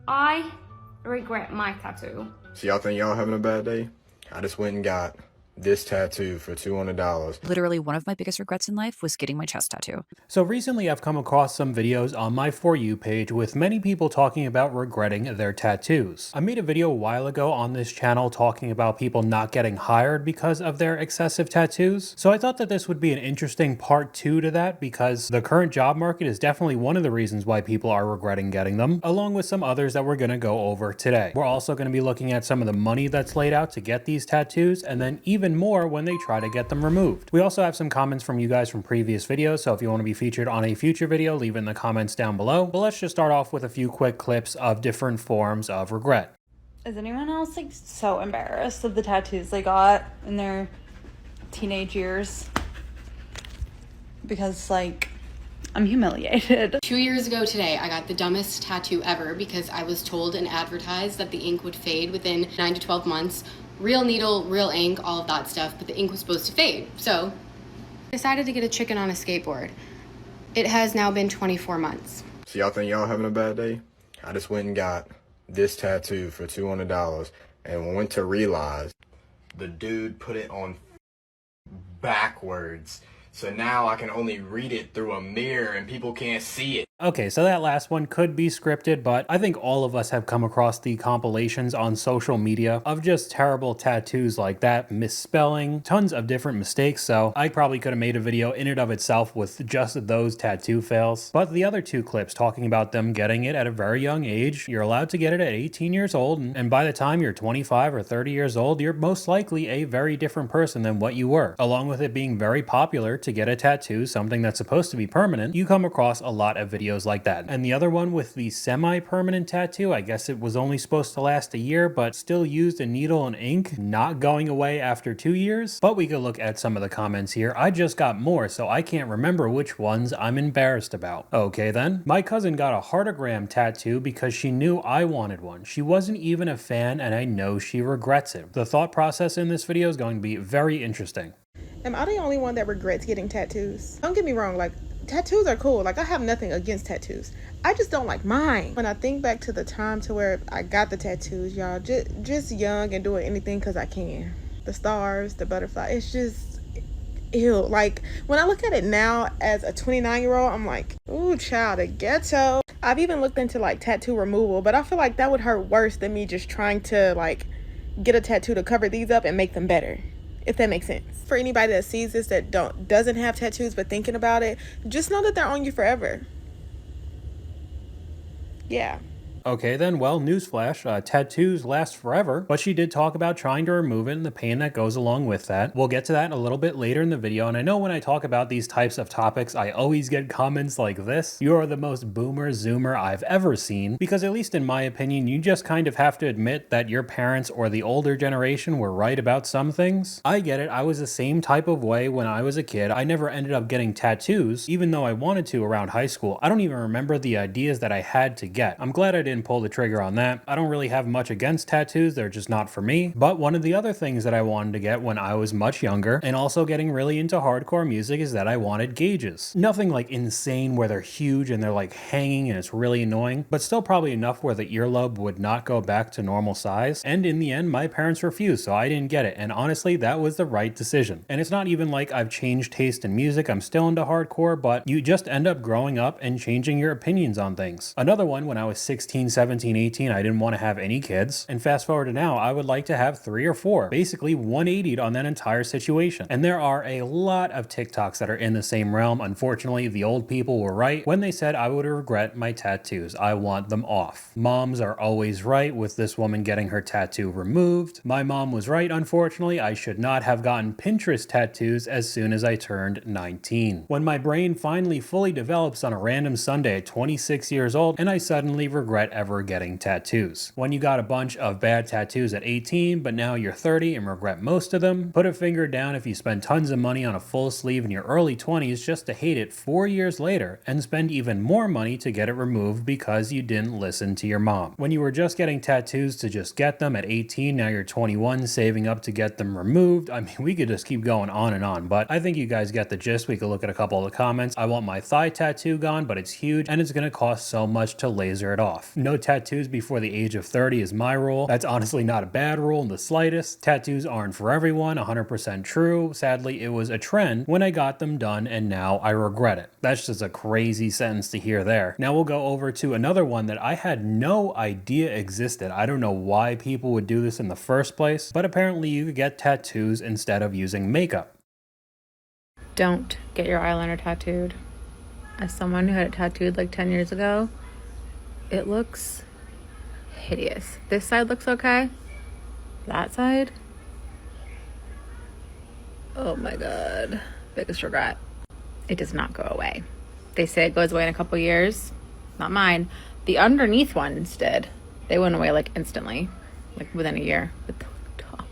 I regret my tattoo. So y'all think y'all having a bad day? I just went and got this tattoo for $200. Literally, one of my biggest regrets in life was getting my chest tattoo. So recently I've come across some videos on my For You page with many people talking about regretting their tattoos. I made a video a while ago on this channel talking about people not getting hired because of their excessive tattoos. So I thought that this would be an interesting part 2 to that, because the current job market is definitely one of the reasons why people are regretting getting them, along with some others that we're going to go over today. We're also going to be looking at some of the money that's laid out to get these tattoos, and then even more when they try to get them removed. We also have some comments from you guys from previous videos, so if you want to be featured on a future video, leave it in the comments down below. But let's just start off with a few quick clips of different forms of regret. Is anyone else like so embarrassed of the tattoos they got in their teenage years? Because like, I'm humiliated. 2 years ago today, I got the dumbest tattoo ever because I was told and advertised that the ink would fade within 9 to 12 months. Real needle, real ink, all of that stuff, but the ink was supposed to fade. So I decided to get a chicken on a skateboard. It has now been 24 months. So y'all think y'all having a bad day? I just went and got this tattoo for $200 and went to realize the dude put it on backwards. So now I can only read it through a mirror and people can't see it. Okay, so that last one could be scripted, but I think all of us have come across the compilations on social media of just terrible tattoos like that, misspelling, tons of different mistakes, so I probably could have made a video in and of itself with just those tattoo fails. But the other two clips talking about them getting it at a very young age, you're allowed to get it at 18 years old, and by the time you're 25 or 30 years old, you're most likely a very different person than what you were. Along with it being very popular to get a tattoo, something that's supposed to be permanent, you come across a lot of videos like that. And the other one with the semi-permanent tattoo, I guess it was only supposed to last a year, but still used a needle and ink, not going away after 2 years. But we could look at some of the comments here. I just got more, so I can't remember which ones I'm embarrassed about. Okay then. My cousin got a heartogram tattoo because she knew I wanted one. She wasn't even a fan, and I know she regrets it. The thought process in this video is going to be very interesting. Am I the only one that regrets getting tattoos? Don't get me wrong, like, tattoos are cool. Like, I have nothing against tattoos. I just don't like mine. When I think back to the time to where I got the tattoos, y'all, just young and doing anything because I can. The stars, the butterfly, it's just, ew. Like, when I look at it now as a 29-year-old, I'm like, ooh, child, a ghetto. I've even looked into, like, tattoo removal, but I feel like that would hurt worse than me just trying to, like, get a tattoo to cover these up and make them better, if that makes sense. For anybody that sees this that doesn't have tattoos but thinking about it, just know that they're on you forever. Yeah. Okay then, well, newsflash, tattoos last forever, but she did talk about trying to remove it and the pain that goes along with that. We'll get to that a little bit later in the video, and I know when I talk about these types of topics, I always get comments like this: "You are the most boomer zoomer I've ever seen," because at least in my opinion, you just kind of have to admit that your parents or the older generation were right about some things. I get it, I was the same type of way when I was a kid. I never ended up getting tattoos, even though I wanted to around high school. I don't even remember the ideas that I had to get. I'm glad I didn't pull the trigger on that. I don't really have much against tattoos, they're just not for me. But one of the other things that I wanted to get when I was much younger, and also getting really into hardcore music, is that I wanted gauges. Nothing like insane where they're huge and they're like hanging and it's really annoying, but still probably enough where the earlobe would not go back to normal size. And in the end, my parents refused, so I didn't get it. And honestly, that was the right decision. And it's not even like I've changed taste in music, I'm still into hardcore, but you just end up growing up and changing your opinions on things. Another one, when I was 16, 17, 18, I didn't want to have any kids. And fast forward to now, I would like to have 3 or 4. Basically 180'd on that entire situation. And there are a lot of TikToks that are in the same realm. Unfortunately, the old people were right when they said I would regret my tattoos. I want them off. Moms are always right, with this woman getting her tattoo removed. My mom was right, unfortunately. I should not have gotten Pinterest tattoos as soon as I turned 19. When my brain finally fully develops on a random Sunday at 26 years old, and I suddenly regret ever getting tattoos. When you got a bunch of bad tattoos at 18, but now you're 30 and regret most of them, put a finger down if you spend tons of money on a full sleeve in your early 20s just to hate it 4 years later, and spend even more money to get it removed because you didn't listen to your mom. When you were just getting tattoos to just get them at 18, now you're 21 saving up to get them removed. I mean, we could just keep going on, but I think you guys get the gist. We could look at a couple of the comments. I want my thigh tattoo gone, but it's huge and it's gonna cost so much to laser it off. No tattoos before the age of 30 is my rule. That's honestly not a bad rule in the slightest. Tattoos aren't for everyone, 100% true. Sadly, it was a trend when I got them done and now I regret it. That's just a crazy sentence to hear there. Now we'll go over to another one that I had no idea existed. I don't know why people would do this in the first place, but apparently you could get tattoos instead of using makeup. Don't get your eyeliner tattooed. As someone who had it tattooed like 10 years ago, it looks hideous. This side looks okay. That side? Oh my god. Biggest regret. It does not go away. They say it goes away in a couple years. Not mine. The underneath ones did. They went away like instantly, like within a year. But the top,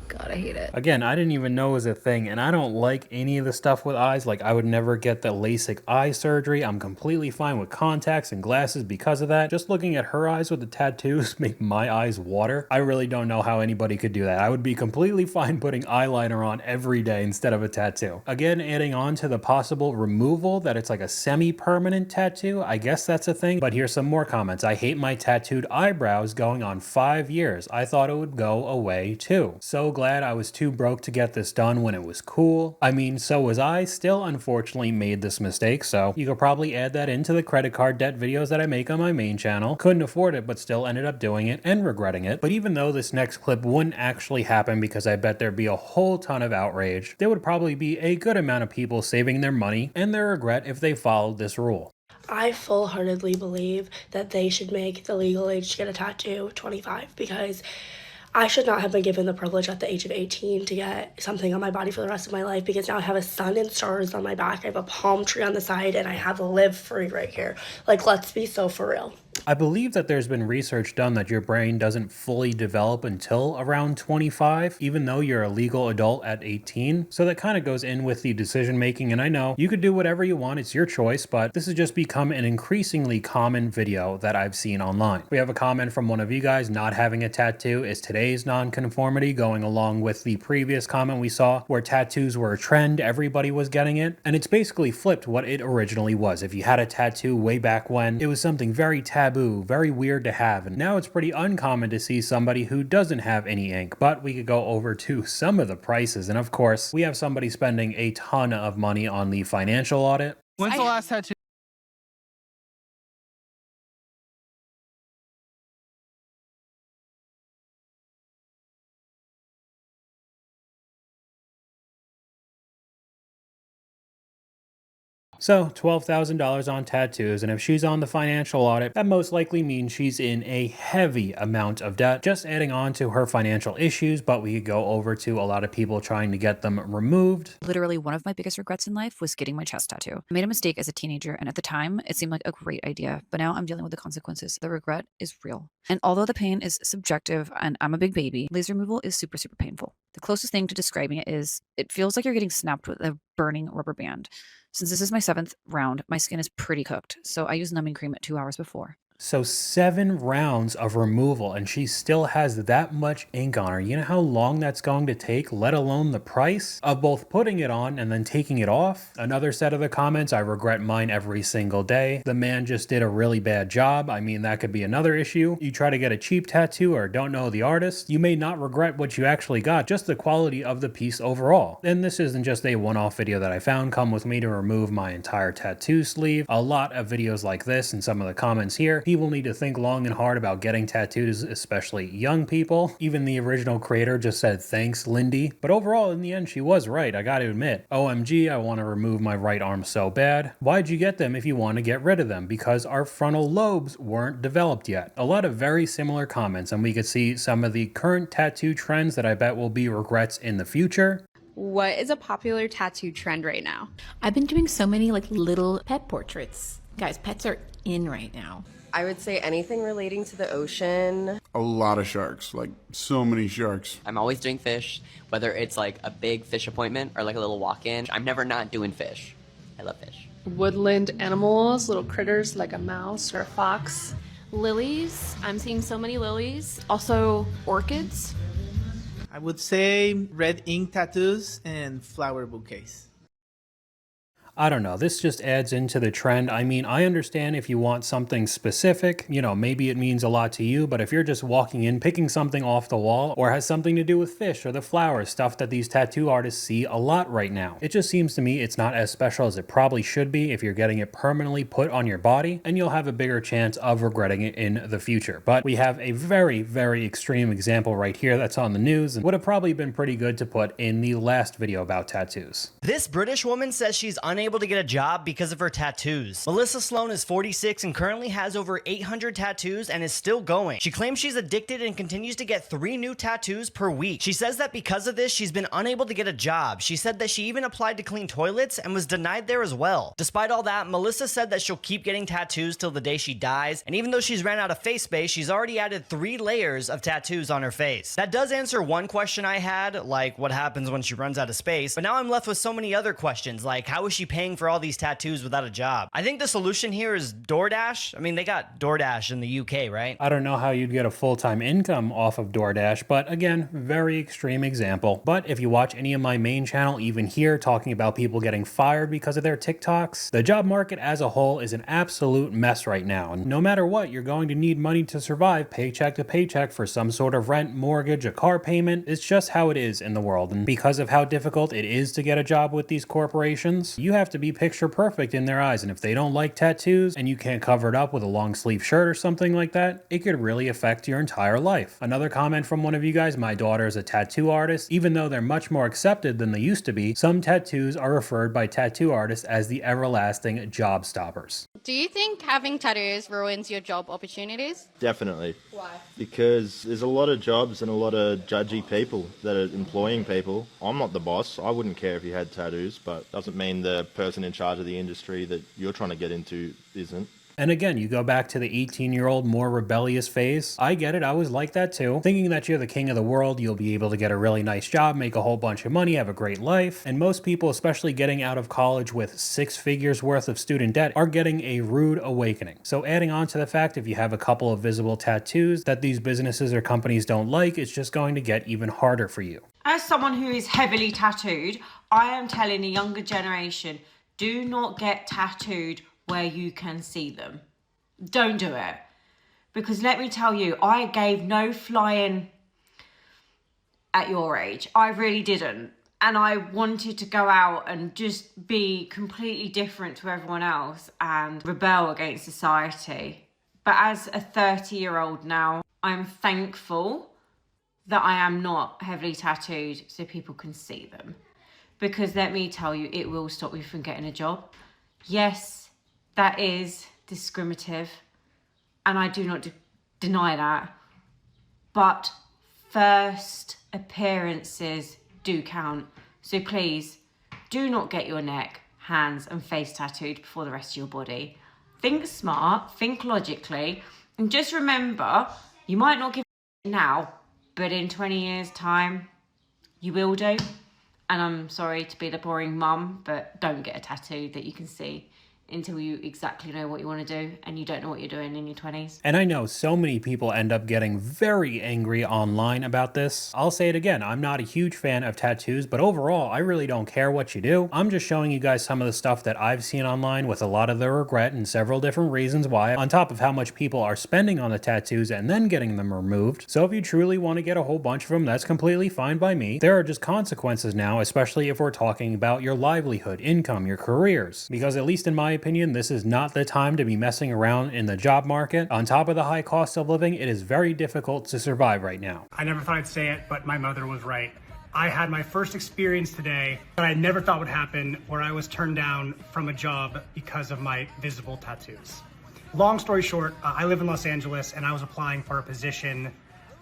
God, I hate it. Again, I didn't even know it was a thing, and I don't like any of the stuff with eyes. Like, I would never get the LASIK eye surgery. I'm completely fine with contacts and glasses because of that. Just looking at her eyes with the tattoos make my eyes water. I really don't know how anybody could do that. I would be completely fine putting eyeliner on every day instead of a tattoo. Again, adding on to the possible removal that it's like a semi-permanent tattoo, I guess that's a thing. But here's some more comments. I hate my tattooed eyebrows going on 5 years. I thought it would go away too. So glad I was too broke to get this done when it was cool. I mean, so was I. Still, unfortunately, made this mistake, so you could probably add that into the credit card debt videos that I make on my main channel. Couldn't afford it, but still ended up doing it and regretting it. But even though this next clip wouldn't actually happen because I bet there'd be a whole ton of outrage, there would probably be a good amount of people saving their money and their regret if they followed this rule. I full-heartedly believe that they should make the legal age to get a tattoo 25 because I should not have been given the privilege at the age of 18 to get something on my body for the rest of my life because now I have a sun and stars on my back, I have a palm tree on the side, and I have Live Free right here. Like, let's be so for real. I believe that there's been research done that your brain doesn't fully develop until around 25, even though you're a legal adult at 18. So that kind of goes in with the decision making. And I know you could do whatever you want, it's your choice, but this has just become an increasingly common video that I've seen online. We have a comment from one of you guys: not having a tattoo is today's nonconformity, going along with the previous comment we saw where tattoos were a trend, everybody was getting it. And it's basically flipped what it originally was. If you had a tattoo way back when, it was something very taboo, very weird to have, and now it's pretty uncommon to see somebody who doesn't have any ink. But we could go over to some of the prices, and of course we have somebody spending a ton of money on the financial audit. When's the last tattoo? So $12,000 on tattoos, and if she's on the financial audit, that most likely means she's in a heavy amount of debt, just adding on to her financial issues. But we could go over to a lot of people trying to get them removed. Literally, one of my biggest regrets in life was getting my chest tattoo. I made a mistake as a teenager, and at the time, it seemed like a great idea, but now I'm dealing with the consequences. The regret is real. And although the pain is subjective and I'm a big baby, laser removal is super, super painful. The closest thing to describing it is, it feels like you're getting snapped with a burning rubber band. Since this is my 7th round, my skin is pretty cooked, so I use numbing cream at 2 hours before. So 7 rounds of removal, and she still has that much ink on her. You know how long that's going to take, let alone the price of both putting it on and then taking it off? Another set of the comments: I regret mine every single day. The man just did a really bad job. I mean, that could be another issue. You try to get a cheap tattoo or don't know the artist, you may not regret what you actually got, just the quality of the piece overall. And this isn't just a one-off video that I found. Come with me to remove my entire tattoo sleeve. A lot of videos like this and some of the comments here, people need to think long and hard about getting tattoos, especially young people. Even the original creator just said, thanks, Lindy. But overall, in the end, she was right, I gotta admit. OMG, I want to remove my right arm so bad. Why'd you get them if you want to get rid of them? Because our frontal lobes weren't developed yet. A lot of very similar comments, and we could see some of the current tattoo trends that I bet will be regrets in the future. What is a popular tattoo trend right now? I've been doing so many like little pet portraits. Guys, pets are in right now. I would say anything relating to the ocean. A lot of sharks, like so many sharks. I'm always doing fish, whether it's like a big fish appointment or like a little walk-in. I'm never not doing fish. I love fish. Woodland animals, little critters like a mouse or a fox. Lilies. I'm seeing so many lilies. Also orchids. I would say red ink tattoos and flower bouquets. I don't know, this just adds into the trend. I mean, I understand if you want something specific, you know, maybe it means a lot to you, but if you're just walking in, picking something off the wall, or has something to do with fish or the flowers, stuff that these tattoo artists see a lot right now, it just seems to me it's not as special as it probably should be if you're getting it permanently put on your body, and you'll have a bigger chance of regretting it in the future. But we have a very, very extreme example right here that's on the news and would have probably been pretty good to put in the last video about tattoos. This British woman says she's unable to get a job because of her tattoos. Melissa Sloan is 46 and currently has over 800 tattoos and is still going. She claims she's addicted and continues to get 3 new tattoos per week. She says that because of this, she's been unable to get a job. She said that she even applied to clean toilets and was denied there as well. Despite all that, Melissa said that she'll keep getting tattoos till the day she dies, and even though she's ran out of face space, she's already added 3 layers of tattoos on her face. That does answer one question I had, like what happens when she runs out of space, but now I'm left with so many other questions, like how is she paying for all these tattoos without a job? I think the solution here is DoorDash. I mean, they got DoorDash in the UK, right? I don't know how you'd get a full-time income off of DoorDash, but again, very extreme example. But if you watch any of my main channel, even here, talking about people getting fired because of their TikToks, the job market as a whole is an absolute mess right now. And no matter what, you're going to need money to survive paycheck to paycheck for some sort of rent, mortgage, a car payment. It's just how it is in the world. And because of how difficult it is to get a job with these corporations, you have to be picture perfect in their eyes. And if they don't like tattoos and you can't cover it up with a long sleeve shirt or something like that, it could really affect your entire life. Another comment from one of you guys, my daughter is a tattoo artist. Even though they're much more accepted than they used to be, some tattoos are referred by tattoo artists as the everlasting job stoppers. Do you think having tattoos ruins your job opportunities? Definitely. Why? Because there's a lot of jobs and a lot of judgy people that are employing people. I'm not the boss. I wouldn't care if you had tattoos, but doesn't mean the person in charge of the industry that you're trying to get into isn't. And again, you go back to the 18-year-old more rebellious phase. I get it, I was like that too. Thinking that you're the king of the world, you'll be able to get a really nice job, make a whole bunch of money, have a great life. And most people, especially getting out of college with 6 figures worth of student debt, are getting a rude awakening. So adding on to the fact, if you have a couple of visible tattoos that these businesses or companies don't like, it's just going to get even harder for you. As someone who is heavily tattooed, I am telling the younger generation, do not get tattooed where you can see them. Don't do it. Because let me tell you, I gave no flying at your age. I really didn't. And I wanted to go out and just be completely different to everyone else and rebel against society. But as a 30-year-old now, I'm thankful that I am not heavily tattooed so people can see them. Because let me tell you, it will stop you from getting a job. Yes, that is discriminative, and I do not deny that, but first appearances do count. So please, do not get your neck, hands and face tattooed before the rest of your body. Think smart, think logically, and just remember, you might not give a now, but in 20 years' time, you will do. And I'm sorry to be the boring mum, but don't get a tattoo that you can see until you exactly know what you want to do and you don't know what you're doing in your 20s. And I know so many people end up getting very angry online about this. I'll say it again, I'm not a huge fan of tattoos, but overall, I really don't care what you do. I'm just showing you guys some of the stuff that I've seen online with a lot of the regret and several different reasons why, on top of how much people are spending on the tattoos and then getting them removed. So if you truly want to get a whole bunch of them, that's completely fine by me. There are just consequences now, especially if we're talking about your livelihood, income, your careers. Because at least in my opinion, this is not the time to be messing around in the job market. On top of the high cost of living, it is very difficult to survive right now. I never thought I'd say it, but my mother was right. I had my first experience today that I never thought would happen, where I was turned down from a job because of my visible tattoos. Long story short, I live in Los Angeles and I was applying for a position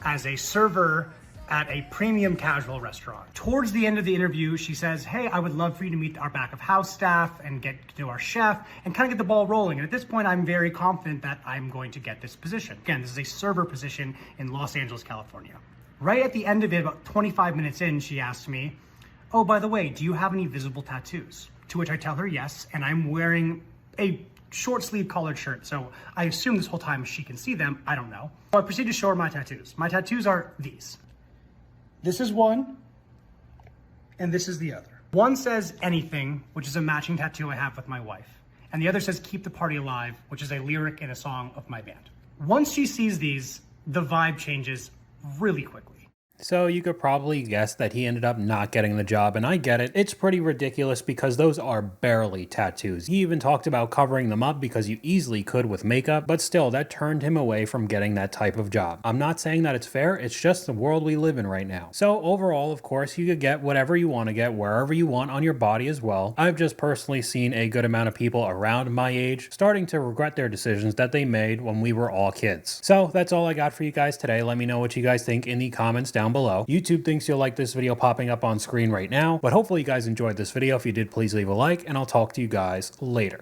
as a server at a premium casual restaurant. Towards the end of the interview, she says, hey, I would love for you to meet our back of house staff and get to know our chef and kind of get the ball rolling. And at this point, I'm very confident that I'm going to get this position. Again, this is a server position in Los Angeles, California. Right at the end of it, about 25 minutes in, she asked me, oh, by the way, do you have any visible tattoos? To which I tell her yes, and I'm wearing a short sleeve collared shirt. So I assume this whole time she can see them. I don't know. So I proceed to show her my tattoos. My tattoos are these. This is one, and this is the other. One says anything, which is a matching tattoo I have with my wife. And the other says keep the party alive, which is a lyric in a song of my band. Once she sees these, the vibe changes really quickly. So you could probably guess that he ended up not getting the job, and I get it. It's pretty ridiculous because those are barely tattoos. He even talked about covering them up because you easily could with makeup, but still, that turned him away from getting that type of job. I'm not saying that it's fair, it's just the world we live in right now. So overall, of course, you could get whatever you want to get wherever you want on your body as well. I've just personally seen a good amount of people around my age starting to regret their decisions that they made when we were all kids. So that's all I got for you guys today. Let me know what you guys think in the comments down below. YouTube thinks you'll like this video popping up on screen right now, but hopefully you guys enjoyed this video. If you did, please leave a like, and I'll talk to you guys later.